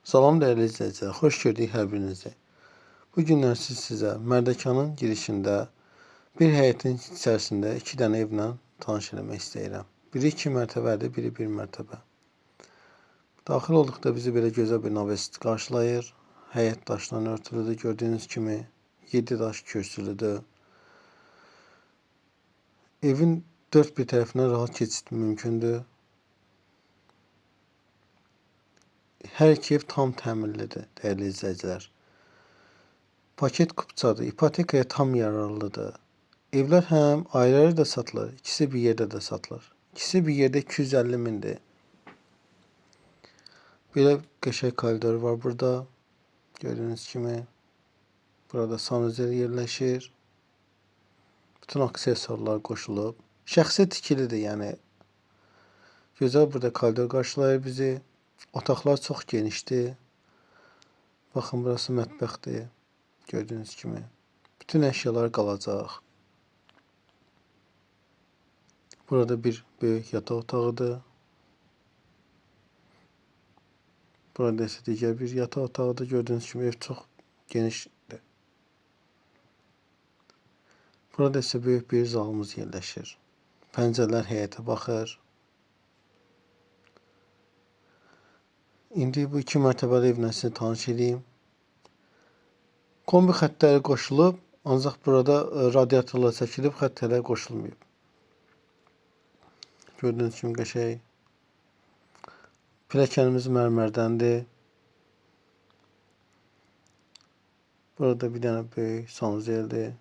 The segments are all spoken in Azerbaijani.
Salam değerli izleyiciler, hoş gördük hər birinizi. Bu günlər sizə Mərdəkanın girişində bir həyətin içərisində iki dənə evlə tanış eləmək istəyirəm. Biri 2 mərtəbədir, biri 1 mərtəbə. Daxil olduqda bizi belə gözəl bir naveст qarşılayır. Həyət daşla örtülüdür, gördüyünüz kimi 7 daş kürsülüdür. Evin dörd bir tərəfindən rahat keçid mümkündür. Hər iki ev tam təmirlidir değerli izleyiciler. Paket kupçadır, ipotekaya tam yararlıdır. Evler hem ayrı da satılır, ikisi bir yerde de satılır. İkisi bir yerde 250 mindir. Belə qəşəng koridor var burada. Gördüğünüz kimi. Burada sanuzel yerleşir. Bütün aksesuarlar qoşulub. Şəxsi tikilidir, yəni. Gözəl burada koridor qarşılayır bizi. Otaqlar çox genişdir. Baxın, burası mətbəxdir. Gördüğünüz kimi. Bütün əşyalar qalacaq. Burada bir böyük yataq otağıdır. Burada ise digər bir yataq otağıdır. Gördüğünüz kimi ev çox genişdir. Burada ise büyük bir zalımız yerleşir. Pəncərələr həyətə baxır. İndi bu 2 mərtəbəli evlə sizi tanış edeyim. Kombi xəttləri qoşulub, ancaq burada radiatorlar çəkilib, xəttlər qoşulmayıb. Gördüğünüz kimi qəşəng. Pilləkənimiz mərmərdəndir. Burada bir dənə böyük sanuzeldir.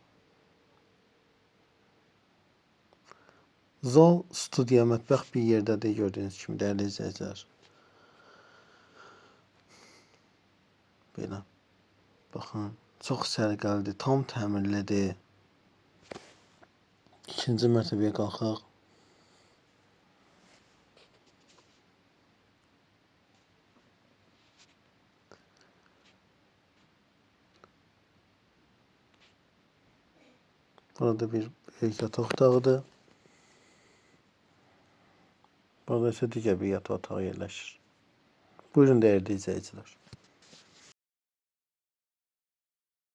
Zal, studiya, mətbəx bir yerdədir, gördüyünüz kimi değerli izleyiciler. Belə. Baxın, çox sərgəlidir, tam təmirlidir. İkinci mərtəbəyə qalxaq. Burada bir böyük yataq otağıdır. Burada ise digər bir yataq otağı yerləşir. Buyurun değerli izleyiciler.